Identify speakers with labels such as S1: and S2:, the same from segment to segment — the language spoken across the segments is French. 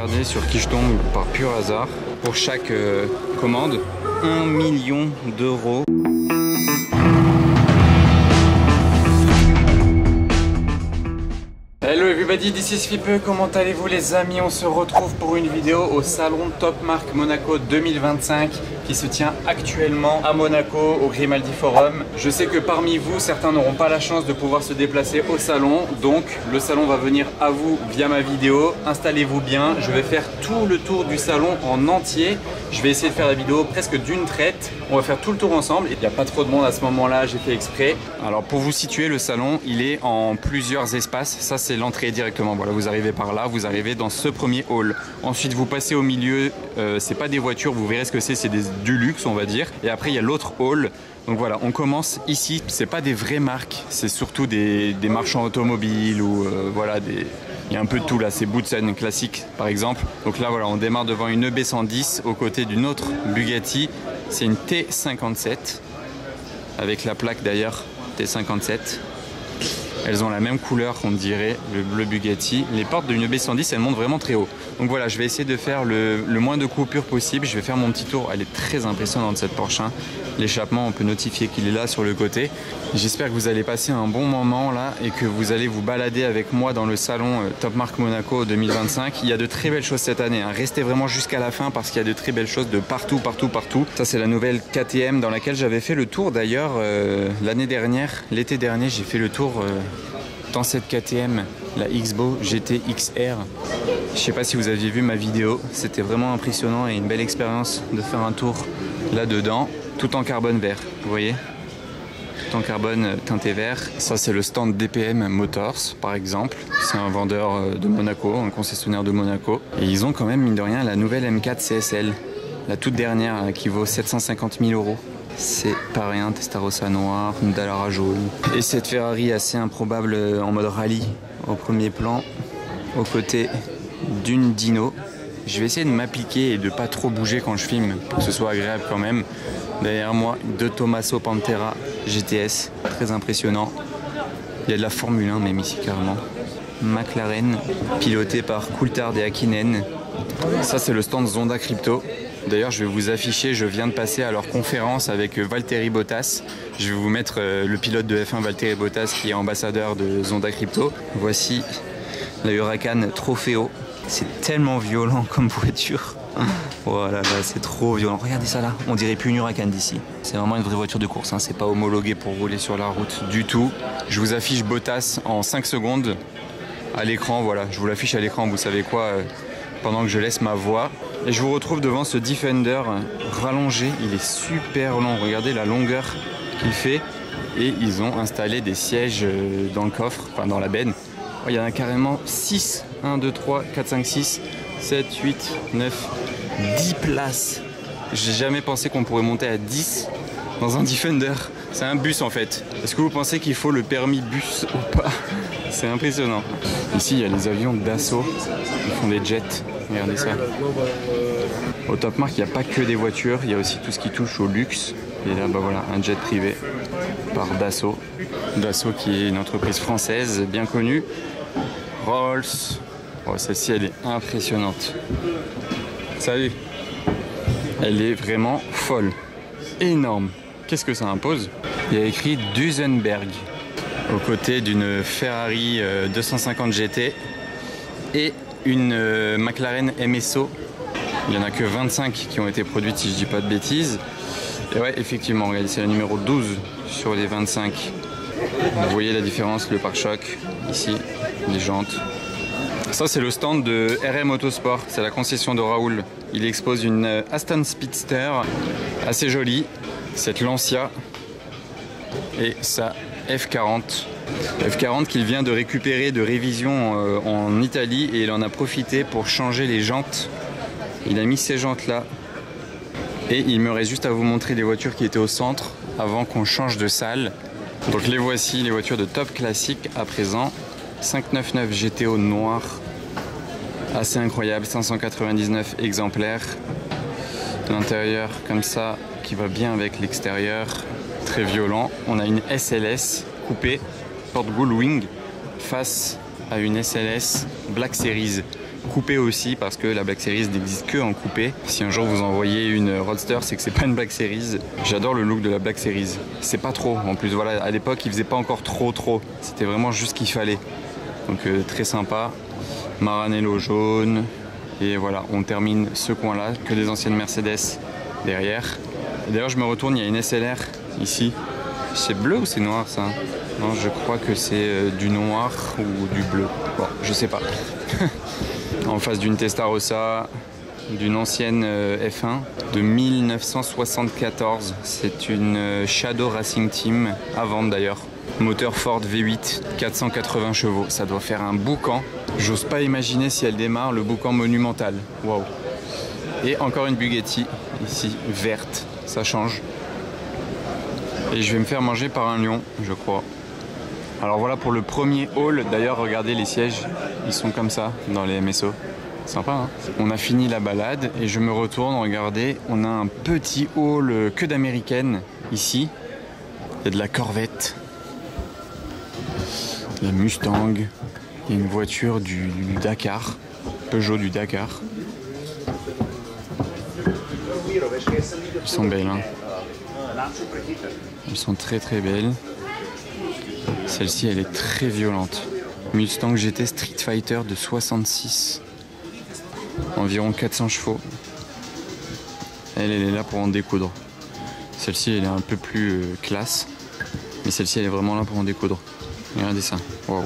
S1: regardez sur qui je tombe par pur hasard. Pour chaque commande, 1 million d'euros. Hello everybody, this is Fipe, comment allez-vous les amis? On se retrouve pour une vidéo au salon Top Marque Monaco 2025 qui se tient actuellement à Monaco au Grimaldi Forum. Je sais que parmi vous, certains n'auront pas la chance de pouvoir se déplacer au salon, donc le salon va venir à vous via ma vidéo. Installez-vous bien, je vais faire tout le tour du salon en entier. Je vais essayer de faire la vidéo presque d'une traite. On va faire tout le tour ensemble. Il n'y a pas trop de monde à ce moment-là, j'ai fait exprès. Alors pour vous situer, le salon, il est en plusieurs espaces. Ça c'est l'entrée directement. Voilà, vous arrivez par là, vous arrivez dans ce premier hall. Ensuite vous passez au milieu, c'est pas des voitures, vous verrez ce que c'est du luxe on va dire. Et après il y a l'autre hall. Donc voilà, on commence ici. C'est pas des vraies marques, c'est surtout des marchands automobiles ou voilà des... Il y a un peu de tout là, c'est Boutsen classique par exemple. Donc là voilà, on démarre devant une EB110 aux côtés d'une autre Bugatti. C'est une T57 avec la plaque d'ailleurs T57. Elles ont la même couleur qu'on dirait, le bleu Bugatti. Les portes d'une EB110, elles montent vraiment très haut. Donc voilà, je vais essayer de faire le moins de coupures possible. Je vais faire mon petit tour. Elle est très impressionnante cette Porsche. L'échappement, on peut notifier qu'il est là sur le côté. J'espère que vous allez passer un bon moment là et que vous allez vous balader avec moi dans le salon Top Marque Monaco 2025. Il y a de très belles choses cette année. Restez vraiment jusqu'à la fin parce qu'il y a de très belles choses de partout. Ça c'est la nouvelle KTM dans laquelle j'avais fait le tour d'ailleurs l'année dernière. L'été dernier, j'ai fait le tour dans cette KTM, la Xbo GT XR. Je sais pas si vous aviez vu ma vidéo. C'était vraiment impressionnant et une belle expérience de faire un tour là-dedans. Tout en carbone vert, vous voyez, tout en carbone teinté vert. Ça c'est le stand DPM Motors par exemple. C'est un vendeur de Monaco, un concessionnaire de Monaco. Et ils ont quand même mine de rien la nouvelle M4 CSL, la toute dernière qui vaut 750 000 euros. C'est pas rien, Testarossa noir, une Dallara jaune. Et cette Ferrari assez improbable en mode rallye au premier plan, aux côtés d'une Dino. Je vais essayer de m'appliquer et de pas trop bouger quand je filme, pour que ce soit agréable quand même. Derrière moi, De Tomaso Pantera GTS, très impressionnant. Il y a de la Formule 1 même ici carrément. McLaren, piloté par Coulthard et Hakkinen. Ça c'est le stand Zonda Crypto. D'ailleurs je vais vous afficher, je viens de passer à leur conférence avec Valtteri Bottas. Je vais vous mettre le pilote de F1 Valtteri Bottas qui est ambassadeur de Zonda Crypto. Voici la Huracan Trofeo. C'est tellement violent comme voiture. Voilà, c'est trop violent. Regardez ça là, on dirait plus une Huracan d'ici. C'est vraiment une vraie voiture de course, c'est pas homologué pour rouler sur la route du tout. Je vous affiche Bottas en 5 secondes à l'écran, voilà. Je vous l'affiche à l'écran, vous savez quoi, pendant que je laisse ma voix. Et je vous retrouve devant ce Defender rallongé, il est super long. Regardez la longueur qu'il fait. Et ils ont installé des sièges dans le coffre, enfin dans la benne. Il y en a carrément 6. 1, 2, 3, 4, 5, 6, 7, 8, 9, 10 places. J'ai jamais pensé qu'on pourrait monter à 10 dans un Defender. C'est un bus en fait. Est-ce que vous pensez qu'il faut le permis bus ou pas? C'est impressionnant. Ici, il y a les avions d'Assaut. Ils font des jets. Regardez ça. Au Top Marque, il n'y a pas que des voitures. Il y a aussi tout ce qui touche au luxe. Et là, bah voilà, un jet privé par Dassault. Dassault qui est une entreprise française bien connue. Rolls. Oh, celle-ci, elle est impressionnante. Salut. Elle est vraiment folle. Énorme. Qu'est-ce que ça impose? Il y a écrit Duesenberg aux côtés d'une Ferrari 250 GT et une McLaren MSO. Il n'y en a que 25 qui ont été produites si je dis pas de bêtises. Et ouais, effectivement, regardez, c'est la numéro 12 sur les 25. Vous voyez la différence, le pare-choc, ici, les jantes. Ça, c'est le stand de RM Autosport, c'est la concession de Raoul. Il expose une Aston Speedster, assez jolie, cette Lancia et sa F40. F40 qu'il vient de récupérer de révision en Italie et il en a profité pour changer les jantes. Il a mis ces jantes là. Et il me reste juste à vous montrer les voitures qui étaient au centre avant qu'on change de salle. Donc les voici, les voitures de top classique à présent. 599 GTO noir, assez incroyable, 599 exemplaires. L'intérieur comme ça, qui va bien avec l'extérieur, très violent. On a une SLS coupée, porte Gullwing, face à une SLS Black Series. coupé aussi parce que la Black Series n'existe que en coupé. Si un jour vous envoyez une Roadster, c'est que c'est pas une Black Series. J'adore le look de la Black Series. C'est pas trop en plus, voilà, à l'époque il faisait pas encore trop. C'était vraiment juste ce qu'il fallait. Donc très sympa. Maranello jaune. Et voilà, on termine ce coin-là, que des anciennes Mercedes derrière. D'ailleurs, je me retourne, il y a une SLR ici. C'est bleu ou c'est noir ça? Non, je crois que c'est du noir ou du bleu. Bon, je sais pas. En face d'une Testarossa, d'une ancienne F1 de 1974. C'est une Shadow Racing Team, à vendre d'ailleurs. Moteur Ford V8, 480 chevaux. Ça doit faire un boucan. J'ose pas imaginer si elle démarre le boucan monumental. Waouh. Et encore une Bugatti, ici, verte. Ça change. Et je vais me faire manger par un lion, je crois. Alors voilà pour le premier haul. D'ailleurs, regardez les sièges. Ils sont comme ça dans les MSO. Sympa, hein? On a fini la balade et je me retourne, regardez. On a un petit haul que d'américaines ici. Il y a de la Corvette. La Mustang, il y a une voiture du Dakar, Peugeot du Dakar. Elles sont belles, hein. Elles sont très belles. Celle-ci, elle est très violente. Mustang GT Street Fighter de 66. Environ 400 chevaux. Elle est là pour en découdre. Celle-ci, elle est un peu plus classe. Mais celle-ci, elle est vraiment là pour en découdre. Regardez ça, wow.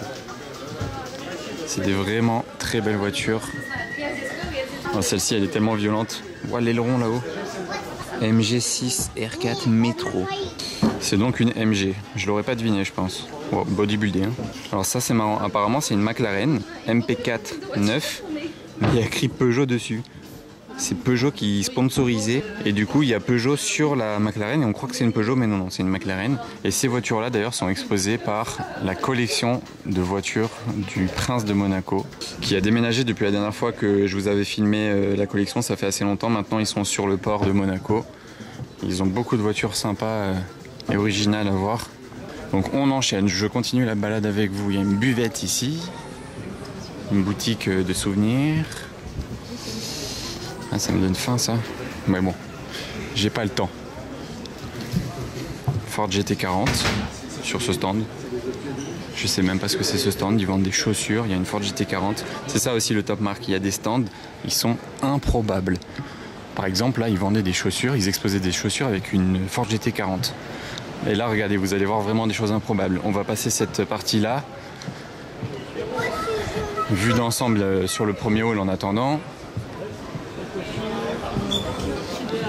S1: C'est des vraiment très belles voitures. Oh, celle-ci, elle est tellement violente. Wow, l'aileron là-haut. MG6 R4 Métro. C'est donc une MG. Je l'aurais pas deviné, je pense. Wow, bodybuildé. Hein. Alors ça, c'est marrant. Apparemment, c'est une McLaren MP4 9. Mais il y a écrit Peugeot dessus. C'est Peugeot qui sponsorisait et du coup il y a Peugeot sur la McLaren et on croit que c'est une Peugeot mais non, c'est une McLaren. Et ces voitures là d'ailleurs sont exposées par la collection de voitures du Prince de Monaco qui a déménagé depuis la dernière fois que je vous avais filmé la collection. Ça fait assez longtemps, maintenant ils sont sur le port de Monaco. Ils ont beaucoup de voitures sympas et originales à voir. Donc on enchaîne, je continue la balade avec vous. Il y a une buvette ici, une boutique de souvenirs. Ah, ça me donne faim ça. Mais bon, j'ai pas le temps. Ford GT40 sur ce stand. Je sais même pas ce que c'est ce stand. Ils vendent des chaussures. Il y a une Ford GT40. C'est ça aussi le Top Mark. Il y a des stands. Ils sont improbables. Par exemple, là, ils vendaient des chaussures. Ils exposaient des chaussures avec une Ford GT40. Et là, regardez, vous allez voir vraiment des choses improbables. On va passer cette partie-là. Vue d'ensemble sur le premier hall en attendant.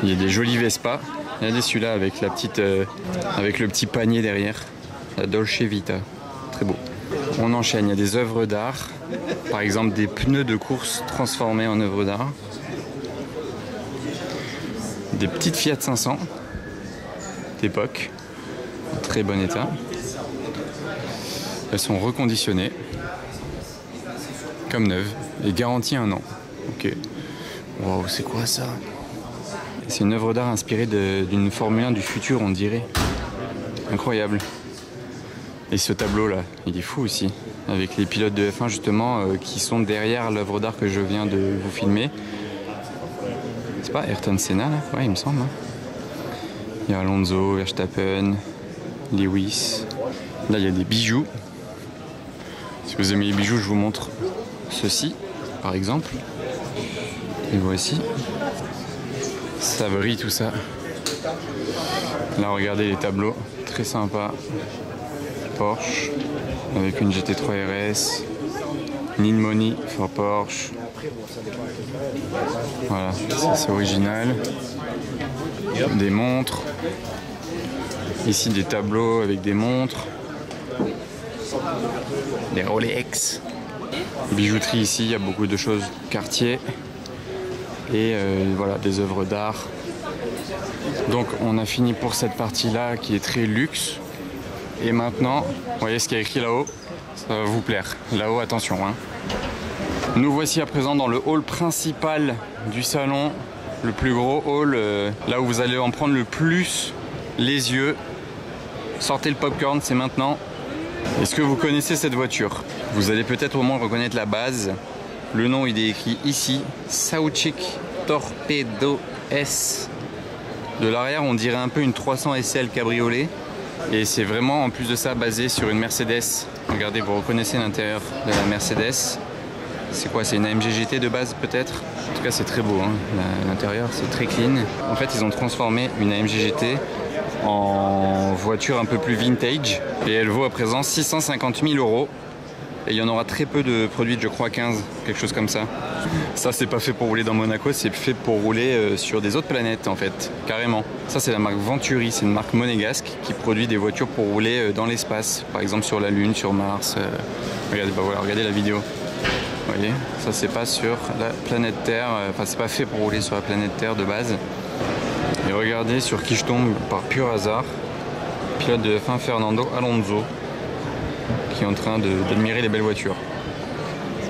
S1: Il y a des jolis Vespa. Regardez celui-là avec la petite, avec le petit panier derrière. La Dolce Vita. Très beau. On enchaîne. Il y a des œuvres d'art. Par exemple des pneus de course transformés en œuvres d'art. Des petites Fiat 500 d'époque. En très bon état. Elles sont reconditionnées. Comme neuves. Et garanties 1 an. Ok. Wow, c'est quoi ça? C'est une œuvre d'art inspirée d'une Formule 1 du futur, on dirait. Incroyable. Et ce tableau-là, il est fou aussi. Avec les pilotes de F1 justement qui sont derrière l'œuvre d'art que je viens de vous filmer. C'est pas Ayrton Senna là? Ouais, il me semble. Hein. Il y a Alonso, Verstappen, Lewis. Là, il y a des bijoux. Si vous aimez les bijoux, je vous montre ceci, par exemple. Et voici. Ça brille tout ça. Là, regardez les tableaux. Très sympa. Porsche. Avec une GT3 RS. Need Money for Porsche. Voilà, ça c'est original. Des montres. Ici des tableaux avec des montres. Des Rolex. Bijouterie ici, il y a beaucoup de choses Cartier. Et voilà, des œuvres d'art. Donc on a fini pour cette partie-là qui est très luxe. Et maintenant, vous voyez ce qu'il y a écrit là-haut? Ça va vous plaire. Là-haut, attention. Hein. Nous voici à présent dans le hall principal du salon. Le plus gros hall, là où vous allez en prendre le plus les yeux. Sortez le popcorn, c'est maintenant. Est-ce que vous connaissez cette voiture? Vous allez peut-être au moins reconnaître la base. Le nom il est écrit ici, Sauchic Torpedo S. De l'arrière on dirait un peu une 300 SL cabriolet. Et c'est vraiment en plus de ça basé sur une Mercedes. Regardez, vous reconnaissez l'intérieur de la Mercedes. C'est quoi? C'est une AMG GT de base peut-être? En tout cas c'est très beau, hein. L'intérieur c'est très clean. En fait ils ont transformé une AMG GT en voiture un peu plus vintage. Et elle vaut à présent 650 000 €. Et il y en aura très peu de produits, je crois 15, quelque chose comme ça. Ça c'est pas fait pour rouler dans Monaco, c'est fait pour rouler sur des autres planètes en fait, carrément. Ça c'est la marque Venturi, c'est une marque monégasque qui produit des voitures pour rouler dans l'espace. Par exemple sur la Lune, sur Mars. Regardez, bah voilà, regardez la vidéo. Vous voyez, ça c'est pas sur la planète Terre, enfin c'est pas fait pour rouler sur la planète Terre de base. Et regardez sur qui je tombe par pur hasard. Pilote de F1 Fernando Alonso, qui est en train d'admirer les belles voitures.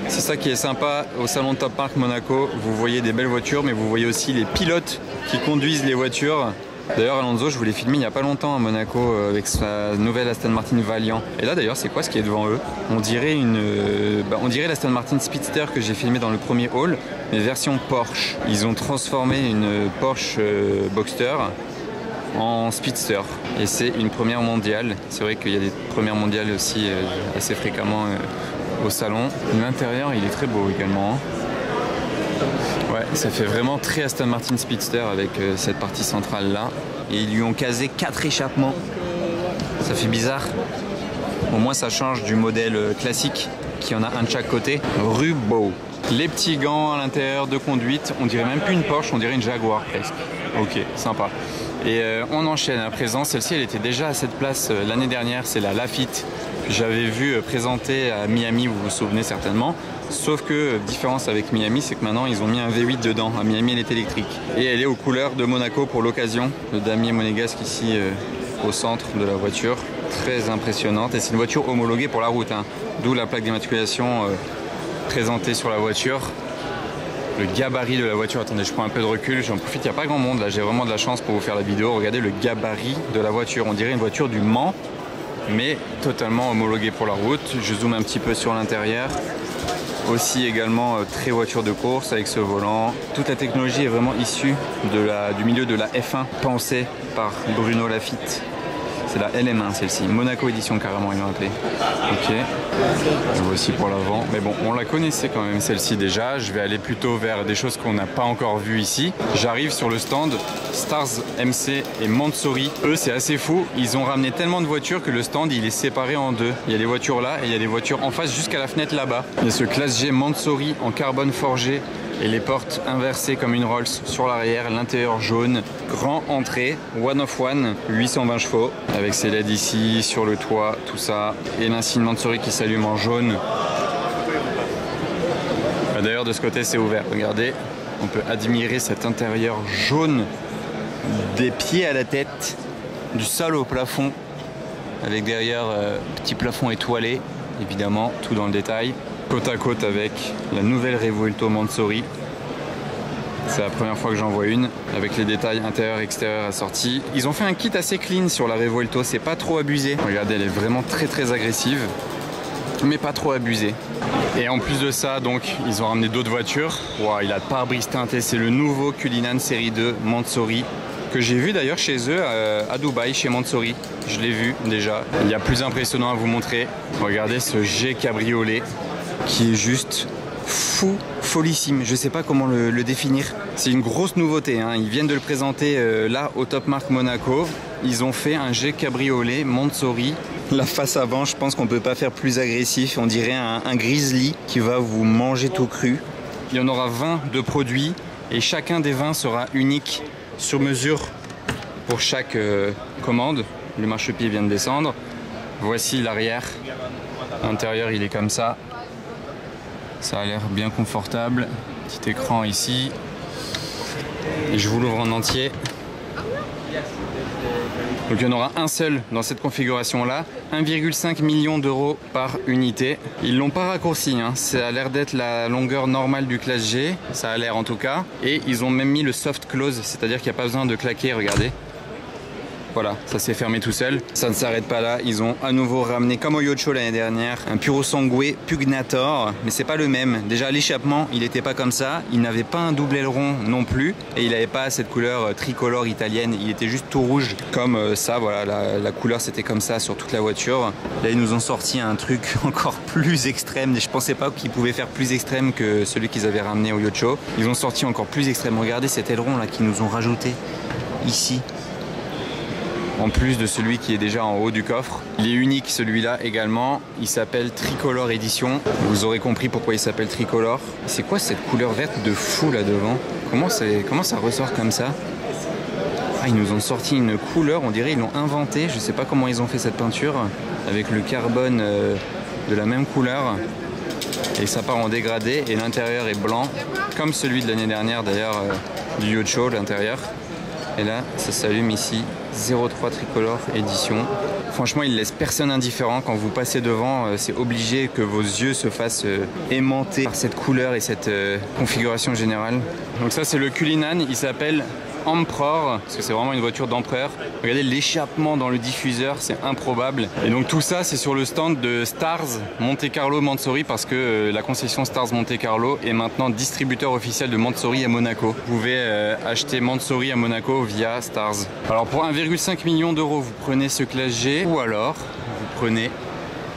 S1: C'est ça qui est sympa au salon de Top Marque Monaco, vous voyez des belles voitures mais vous voyez aussi les pilotes qui conduisent les voitures. D'ailleurs Alonso je vous l'ai filmé il n'y a pas longtemps à Monaco avec sa nouvelle Aston Martin Valiant. Et là d'ailleurs c'est quoi ce qui est devant eux? On dirait l'Aston Martin Speedster que j'ai filmé dans le premier haul, mais version Porsche. Ils ont transformé une Porsche Boxster en Speedster et c'est une première mondiale. C'est vrai qu'il y a des premières mondiales aussi assez fréquemment au salon. L'intérieur il est très beau également. Ouais, ça fait vraiment très Aston Martin Speedster avec cette partie centrale là. Et ils lui ont casé 4 échappements. Ça fait bizarre. Au moins ça change du modèle classique qui en a un de chaque côté. Rubo. Les petits gants à l'intérieur de conduite, on dirait même plus une Porsche, on dirait une Jaguar presque. Ok, sympa. Et on enchaîne à présent, celle-ci elle était déjà à cette place l'année dernière, c'est la Lafitte. J'avais vu présenter à Miami, vous vous souvenez certainement. Sauf que, différence avec Miami, c'est que maintenant ils ont mis un V8 dedans. À Miami elle est électrique. Et elle est aux couleurs de Monaco pour l'occasion. Le damier monégasque ici au centre de la voiture. Très impressionnante. Et c'est une voiture homologuée pour la route, hein. D'où la plaque d'immatriculation présentée sur la voiture. Le gabarit de la voiture, attendez je prends un peu de recul, j'en profite, il n'y a pas grand monde là, j'ai vraiment de la chance pour vous faire la vidéo. Regardez le gabarit de la voiture, on dirait une voiture du Mans, mais totalement homologuée pour la route. Je zoome un petit peu sur l'intérieur. Aussi également très voiture de course avec ce volant. Toute la technologie est vraiment issue du milieu de la F1, pensée par Bruno Lafitte. C'est la LM1 celle-ci, Monaco édition carrément ils l'ont appelée. Ok, et voici pour l'avant. Mais bon, on la connaissait quand même celle-ci déjà. Je vais aller plutôt vers des choses qu'on n'a pas encore vues ici. J'arrive sur le stand Stars MC et Mansory. Eux c'est assez fou, ils ont ramené tellement de voitures que le stand il est séparé en deux. Il y a les voitures là et il y a les voitures en face jusqu'à la fenêtre là-bas. Il y a ce Classe G Mansory en carbone forgé. Et les portes inversées comme une Rolls sur l'arrière, l'intérieur jaune, grand entrée, one of one, 820 chevaux, avec ses LED ici, sur le toit, tout ça, et l'insigne Mansory qui s'allume en jaune. D'ailleurs de ce côté c'est ouvert, regardez, on peut admirer cet intérieur jaune, des pieds à la tête, du sol au plafond, avec derrière petit plafond étoilé, évidemment, tout dans le détail. Côte à côte avec la nouvelle Revuelto Mansory. C'est la première fois que j'en vois une, avec les détails intérieur extérieur assortis. Ils ont fait un kit assez clean sur la Revuelto, c'est pas trop abusé. Regardez, elle est vraiment très agressive, mais pas trop abusée. Et en plus de ça, donc, ils ont ramené d'autres voitures. Wow, il a le pare-brise teinté, c'est le nouveau Cullinan série 2 Mansory, que j'ai vu d'ailleurs chez eux à Dubaï, chez Mansory. Je l'ai vu déjà. Il y a plus impressionnant à vous montrer. Regardez ce G cabriolet, qui est juste fou, folissime. Je sais pas comment le définir. C'est une grosse nouveauté, hein. Ils viennent de le présenter là au Top Marque Monaco. Ils ont fait un G cabriolet Mansory. La face avant, je pense qu'on peut pas faire plus agressif. On dirait un grizzly qui va vous manger tout cru. Il y en aura 20 de produits et chacun des 20 sera unique sur mesure pour chaque commande. Le marchepied vient de descendre. Voici l'arrière. L'intérieur il est comme ça. Ça a l'air bien confortable. Petit écran ici. Et je vous l'ouvre en entier. Donc il y en aura un seul dans cette configuration là. 1,5 million d'euros par unité. Ils l'ont pas raccourci, hein. Ça a l'air d'être la longueur normale du Classe G. Ça a l'air en tout cas. Et ils ont même mis le soft close, c'est-à-dire qu'il n'y a pas besoin de claquer, regardez. Voilà, ça s'est fermé tout seul. Ça ne s'arrête pas là. Ils ont à nouveau ramené, comme au Yacht Show l'année dernière, un Puro Sangue Pugnator. Mais c'est pas le même. Déjà, l'échappement, il n'était pas comme ça. Il n'avait pas un double aileron non plus. Et il n'avait pas cette couleur tricolore italienne. Il était juste tout rouge, comme ça. Voilà, la couleur, c'était comme ça sur toute la voiture. Là, ils nous ont sorti un truc encore plus extrême. Je pensais pas qu'ils pouvaient faire plus extrême que celui qu'ils avaient ramené au Yacht Show. Ils ont sorti encore plus extrême. Regardez cet aileron là qu'ils nous ont rajouté ici. En plus de celui qui est déjà en haut du coffre. Il est unique celui-là également. Il s'appelle Tricolor Edition. Vous aurez compris pourquoi il s'appelle Tricolor. C'est quoi cette couleur verte de fou là devant? Comment ça ressort comme ça? Ah, ils nous ont sorti une couleur, on dirait ils l'ont inventée. Je sais pas comment ils ont fait cette peinture. Avec le carbone de la même couleur. Et ça part en dégradé et l'intérieur est blanc. Comme celui de l'année dernière d'ailleurs du Yacht Show, l'intérieur. Et là, ça s'allume ici, 03 Tricolor Edition. Franchement, il laisse personne indifférent. Quand vous passez devant, c'est obligé que vos yeux se fassent aimanter par cette couleur et cette configuration générale. Donc ça, c'est le Cullinan. Il s'appelle Emperor, parce que c'est vraiment une voiture d'empereur. Regardez l'échappement dans le diffuseur, c'est improbable. Et donc tout ça, c'est sur le stand de Stars Monte Carlo Mansory, parce que la concession Stars Monte Carlo est maintenant distributeur officiel de Mansory à Monaco. Vous pouvez acheter Mansory à Monaco via Stars. Alors pour 1,5 million d'euros, vous prenez ce Classe G, ou alors vous prenez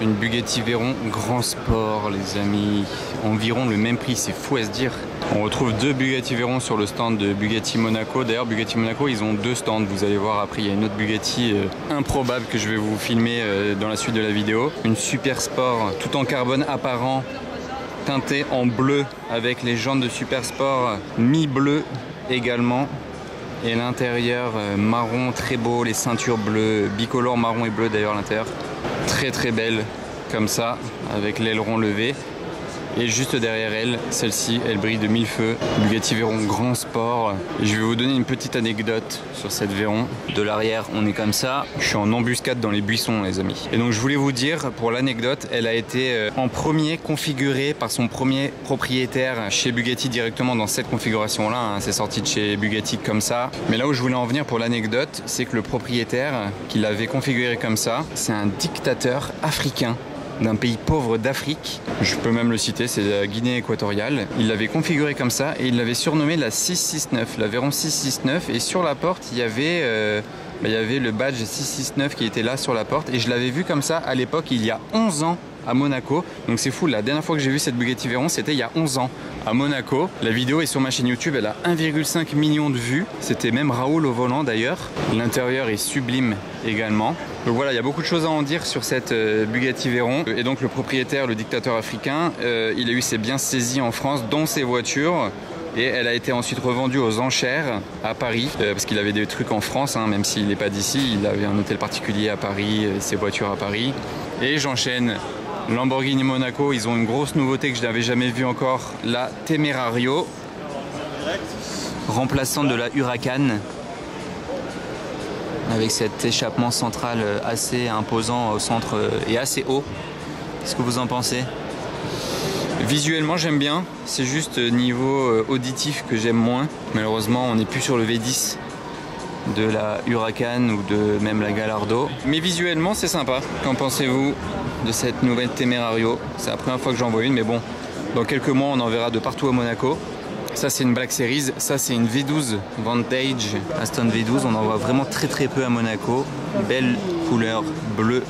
S1: une Bugatti Veyron Grand Sport, les amis. Environ le même prix, c'est fou à se dire. On retrouve deux Bugatti Veyron sur le stand de Bugatti Monaco. D'ailleurs, Bugatti Monaco, ils ont deux stands. Vous allez voir après, il y a une autre Bugatti improbable que je vais vous filmer dans la suite de la vidéo. Une Super Sport, tout en carbone apparent, teintée en bleu, avec les jantes de Super Sport mi-bleu également. Et l'intérieur marron très beau, les ceintures bleues, bicolore marron et bleu d'ailleurs à l'intérieur. Très très belle comme ça, avec l'aileron levé. Et juste derrière elle, celle-ci, elle brille de mille feux. Bugatti Veyron Grand Sport. Et je vais vous donner une petite anecdote sur cette Veyron. De l'arrière, on est comme ça. Je suis en embuscade dans les buissons, les amis. Et donc, je voulais vous dire, pour l'anecdote, elle a été en premier configurée par son premier propriétaire chez Bugatti directement dans cette configuration-là. Hein. C'est sorti de chez Bugatti comme ça. Mais là où je voulais en venir pour l'anecdote, c'est que le propriétaire qui l'avait configuré comme ça, c'est un dictateur africain d'un pays pauvre d'Afrique. Je peux même le citer, c'est la Guinée équatoriale. Il l'avait configuré comme ça et il l'avait surnommé la 669, la Veyron 669. Et sur la porte, il y avait le badge 669 qui était là sur la porte. Et je l'avais vu comme ça à l'époque, il y a 11 ans à Monaco. Donc c'est fou, la dernière fois que j'ai vu cette Bugatti Veyron, c'était il y a 11 ans à Monaco. La vidéo est sur ma chaîne YouTube, elle a 1,5 million de vues. C'était même Raoul au volant d'ailleurs. L'intérieur est sublime également. Donc voilà, il y a beaucoup de choses à en dire sur cette Bugatti Veyron. Et donc le propriétaire, le dictateur africain, il a eu ses biens saisis en France, dont ses voitures. Et elle a été ensuite revendue aux enchères à Paris, parce qu'il avait des trucs en France, hein, même s'il n'est pas d'ici. Il avait un hôtel particulier à Paris, ses voitures à Paris. Et j'enchaîne. Lamborghini Monaco, ils ont une grosse nouveauté que je n'avais jamais vue encore, la Temerario, remplaçante de la Huracan, avec cet échappement central assez imposant au centre et assez haut. Qu'est-ce que vous en pensez? Visuellement j'aime bien, c'est juste niveau auditif que j'aime moins. Malheureusement on n'est plus sur le V10 de la Huracan ou de même la Gallardo. Mais visuellement c'est sympa. Qu'en pensez-vous de cette nouvelle Temerario? C'est la première fois que j'en vois une, mais bon, dans quelques mois on en verra de partout à Monaco. Ça c'est une Black Series, ça c'est une V12 Vantage, Aston V12, on en voit vraiment très peu à Monaco. Belle couleur bleu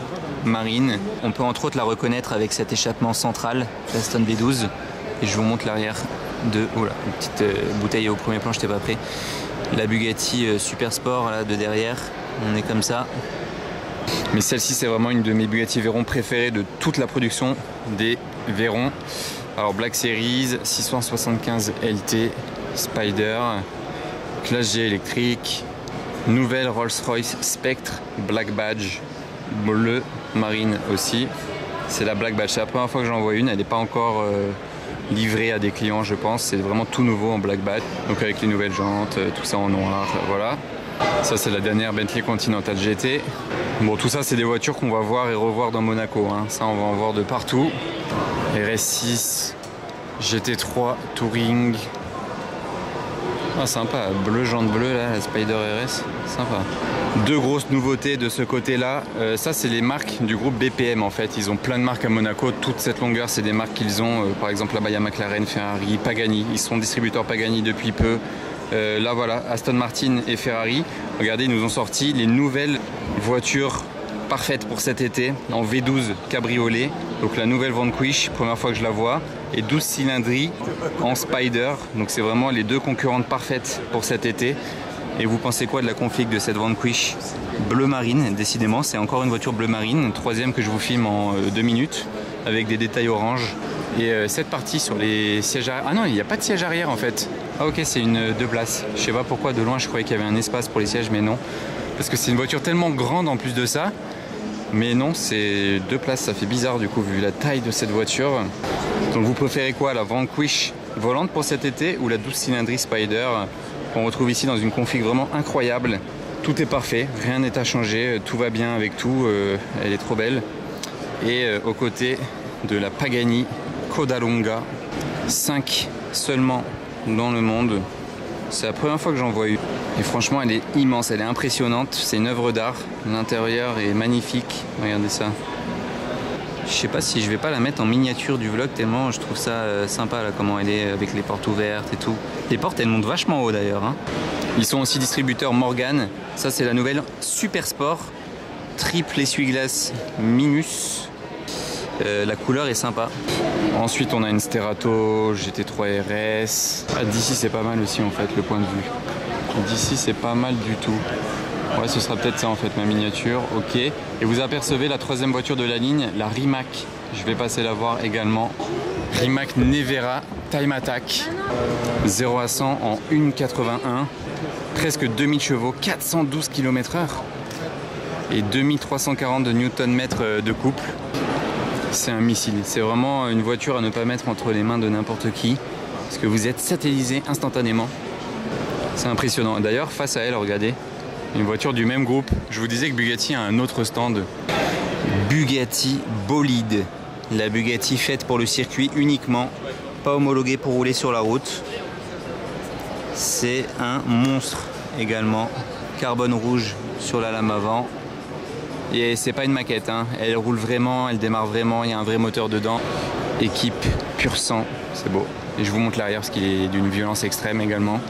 S1: marine. On peut entre autres la reconnaître avec cet échappement central d'Aston V12. Et je vous montre l'arrière de... Oula, une petite bouteille au premier plan, j'étais pas prêt. La Bugatti Super Sport là de derrière, on est comme ça. Mais celle-ci c'est vraiment une de mes Bugatti Veyron préférées de toute la production des Veyron. Alors Black Series, 675 LT, Spider, Classe G électrique, nouvelle Rolls-Royce Spectre, Black Badge, bleu marine aussi. C'est la Black Badge, c'est la première fois que j'en vois une, elle n'est pas encore livrée à des clients je pense, c'est vraiment tout nouveau en Black Badge. Donc avec les nouvelles jantes, tout ça en noir, voilà. Ça c'est la dernière Bentley Continental GT. Bon tout ça c'est des voitures qu'on va voir et revoir dans Monaco, hein. Ça on va en voir de partout. RS6, GT3, Touring, Ah, sympa, bleu, jante bleue là, la Spider RS, sympa. Deux grosses nouveautés de ce côté-là. Ça, c'est les marques du groupe BPM en fait. Ils ont plein de marques à Monaco. Toute cette longueur, c'est des marques qu'ils ont. Par exemple, là-bas, il y a McLaren, Ferrari, Pagani. Ils sont distributeurs Pagani depuis peu. Là, voilà, Aston Martin et Ferrari. Regardez, ils nous ont sorti les nouvelles voitures parfaites pour cet été en V12 cabriolet. Donc la nouvelle Vanquish, première fois que je la vois. Et 12 cylindries en Spider. Donc c'est vraiment les deux concurrentes parfaites pour cet été. Et vous pensez quoi de la config de cette Vanquish bleu marine? Décidément, c'est encore une voiture bleu marine. Troisième que je vous filme en 2 minutes avec des détails orange. Et cette partie sur les sièges arrière. Ah non, il n'y a pas de siège arrière en fait. Ah ok, c'est une 2 places. Je sais pas pourquoi de loin je croyais qu'il y avait un espace pour les sièges, mais non. Parce que c'est une voiture tellement grande en plus de ça. Mais non, c'est 2 places, ça fait bizarre du coup vu la taille de cette voiture. Donc vous préférez quoi, la Vanquish volante pour cet été ou la 12 cylindries Spider qu'on retrouve ici dans une config vraiment incroyable? Tout est parfait, rien n'est à changer, tout va bien avec tout, elle est trop belle. Et aux côtés de la Pagani Codalunga, 5 seulement dans le monde. C'est la première fois que j'en vois une. Et franchement, elle est immense, elle est impressionnante. C'est une œuvre d'art. L'intérieur est magnifique. Regardez ça. Je sais pas si je vais pas la mettre en miniature du vlog tellement je trouve ça sympa là, comment elle est avec les portes ouvertes et tout. Les portes, elles montent vachement haut d'ailleurs. Hein. Ils sont aussi distributeurs Morgan. Ça, c'est la nouvelle Super Sport. Triple essuie-glace Minus. La couleur est sympa. Ensuite on a une Sterato GT3 RS. Ah, d'ici c'est pas mal aussi en fait le point de vue. D'ici c'est pas mal du tout. Ouais, ce sera peut-être ça en fait ma miniature. Ok. Et vous apercevez la troisième voiture de la ligne, la Rimac. Je vais passer la voir également. Rimac Nevera Time Attack. 0 à 100 en 1,81. Presque 2000 chevaux, 412 km/h. Et 2340 de Nm de couple. C'est un missile, c'est vraiment une voiture à ne pas mettre entre les mains de n'importe qui parce que vous êtes satellisé instantanément. C'est impressionnant. D'ailleurs, face à elle, regardez, une voiture du même groupe. Je vous disais que Bugatti a un autre stand. Bugatti Bolide. La Bugatti faite pour le circuit uniquement, pas homologuée pour rouler sur la route. C'est un monstre également. Carbone rouge sur la lame avant. Et c'est pas une maquette, hein. Elle roule vraiment, elle démarre vraiment, il y a un vrai moteur dedans. Équipe pur sang, c'est beau. Et je vous montre l'arrière parce qu'il est d'une violence extrême également.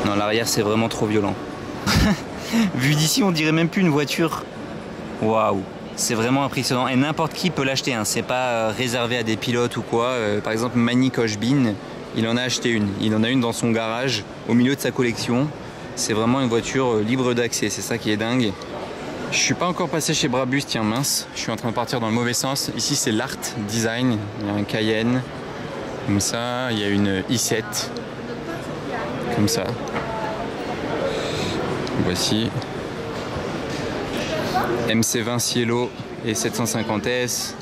S1: Non, l'arrière c'est vraiment trop violent. Vu d'ici, on dirait même plus une voiture. Waouh, c'est vraiment impressionnant. Et n'importe qui peut l'acheter, hein. C'est pas réservé à des pilotes ou quoi. Par exemple, Manny Kochbin, il en a acheté une. Il en a une dans son garage, au milieu de sa collection. C'est vraiment une voiture libre d'accès, c'est ça qui est dingue. Je suis pas encore passé chez Brabus, tiens mince, je suis en train de partir dans le mauvais sens. Ici c'est l'Art Design, il y a un Cayenne, comme ça, il y a une i7, comme ça. Voici MC20 Cielo et 750S.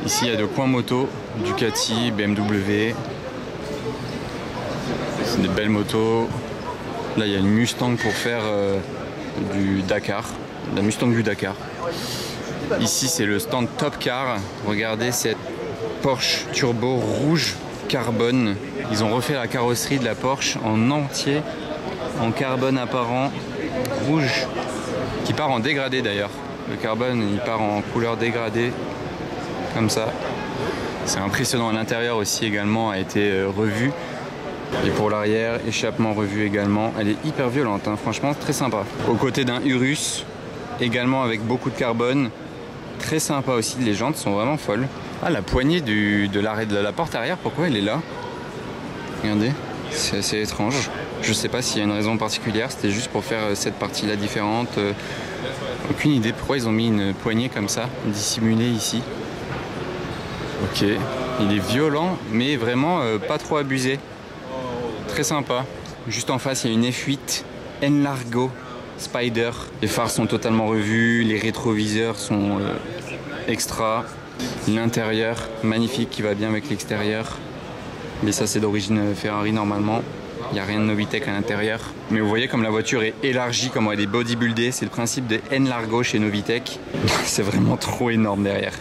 S1: Ici il y a de coins moto, Ducati, BMW. C'est des belles motos. Là il y a une Mustang pour faire du Dakar. La Mustang du Dakar. Ici c'est le stand Top Car. Regardez cette Porsche Turbo rouge carbone. Ils ont refait la carrosserie de la Porsche en entier, en carbone apparent rouge, qui part en dégradé d'ailleurs. Le carbone il part en couleur dégradée, comme ça. C'est impressionnant. À l'intérieur aussi également a été revu. Et pour l'arrière, échappement revu également. Elle est hyper violente, hein. Franchement très sympa. Aux côtés d'un Urus, également avec beaucoup de carbone, très sympa aussi, les jantes sont vraiment folles. Ah, la poignée de la porte arrière, pourquoi elle est là? Regardez, c'est assez étrange. Je sais pas s'il y a une raison particulière, c'était juste pour faire cette partie là différente. Aucune idée pourquoi ils ont mis une poignée comme ça, dissimulée ici. Ok, il est violent mais vraiment pas trop abusé. Très sympa. Juste en face il y a une F8 Enlargo Spider. Les phares sont totalement revus, les rétroviseurs sont extra. L'intérieur magnifique qui va bien avec l'extérieur. Mais ça c'est d'origine Ferrari normalement. Il n'y a rien de Novitec à l'intérieur. Mais vous voyez comme la voiture est élargie, comme elle est bodybuildée. C'est le principe de Enlargo chez Novitec. C'est vraiment trop énorme derrière.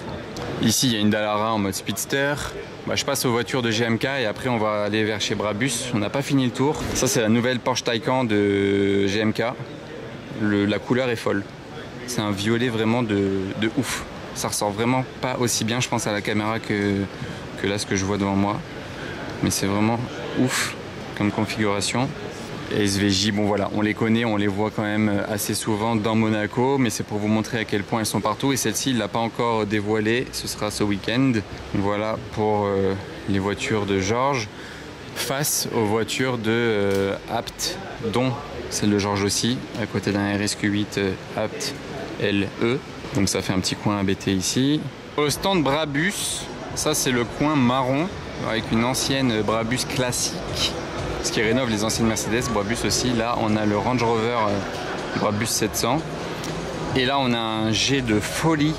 S1: Ici, il y a une Dallara en mode speedster. Bah, je passe aux voitures de GMK et après on va aller vers chez Brabus. On n'a pas fini le tour. Ça, c'est la nouvelle Porsche Taycan de GMK. La couleur est folle. C'est un violet vraiment de ouf. Ça ressort vraiment pas aussi bien, je pense, à la caméra que là, ce que je vois devant moi. Mais c'est vraiment ouf comme configuration. Et SVJ, bon voilà, on les connaît, on les voit quand même assez souvent dans Monaco, mais c'est pour vous montrer à quel point elles sont partout. Et celle-ci, il ne l'a pas encore dévoilée, ce sera ce week-end. Voilà pour les voitures de Georges, face aux voitures de Apt, dont celle de Georges aussi, à côté d'un RSQ8 Apt LE. Donc ça fait un petit coin ABT ici. Au stand Brabus, ça c'est le coin marron, avec une ancienne Brabus classique. Ce qui rénove les anciennes Mercedes, Brabus aussi. Là, on a le Range Rover Brabus 700. Et là, on a un jet de folie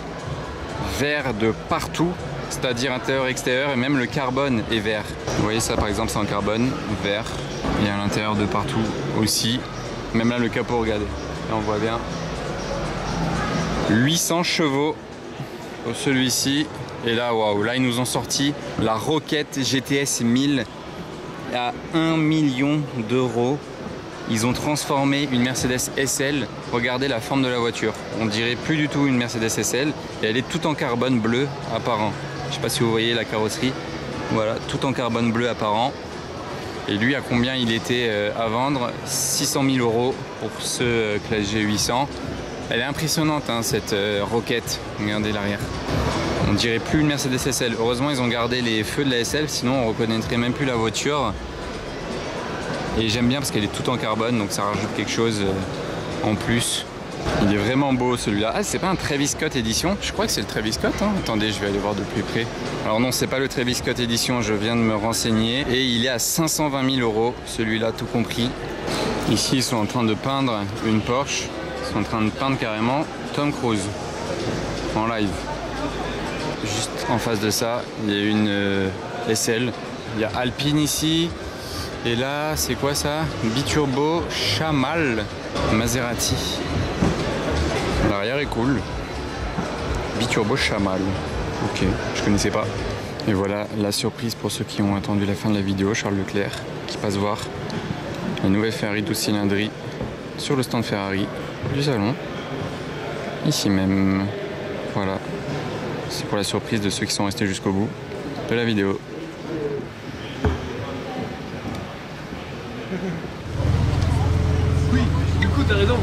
S1: vert de partout, c'est-à-dire intérieur, extérieur, et même le carbone est vert. Vous voyez ça, par exemple, c'est en carbone vert. Et à l'intérieur de partout aussi. Même là, le capot, regardez. Là, on voit bien. 800 chevaux pour celui-ci. Et là, waouh, là, ils nous ont sorti la Rocket GTS 1000. À 1 million d'euros, ils ont transformé une Mercedes SL. Regardez la forme de la voiture. On dirait plus du tout une Mercedes SL. Et elle est toute en carbone bleu apparent. Je ne sais pas si vous voyez la carrosserie. Voilà, tout en carbone bleu apparent. Et lui, à combien il était à vendre? 600 000 euros pour ce Classe G800. Elle est impressionnante, hein, cette Rocket. Regardez l'arrière. On dirait plus une Mercedes SL. Heureusement, ils ont gardé les feux de la SL, sinon on reconnaîtrait même plus la voiture. Et j'aime bien parce qu'elle est toute en carbone, donc ça rajoute quelque chose en plus. Il est vraiment beau celui-là. Ah, c'est pas un Travis Scott édition? Je crois que c'est le Travis Scott, hein. Attendez, je vais aller voir de plus près. Alors non, c'est pas le Travis Scott édition, je viens de me renseigner. Et il est à 520 000 euros, celui-là tout compris. Ici, ils sont en train de peindre une Porsche. Ils sont en train de peindre carrément Tom Cruise en live. Juste en face de ça, il y a une SL. Il y a Alpine ici. Et là, c'est quoi ça? Biturbo Chamal Maserati. L'arrière est cool. Biturbo Chamal. Ok, je connaissais pas. Et voilà la surprise pour ceux qui ont attendu la fin de la vidéo. Charles Leclerc qui passe voir la nouvelle Ferrari 12 cylindries sur le stand Ferrari du salon. Ici même. Voilà. C'est pour la surprise de ceux qui sont restés jusqu'au bout de la vidéo.
S2: Oui, du coup, t'as raison.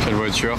S1: Quelle voiture.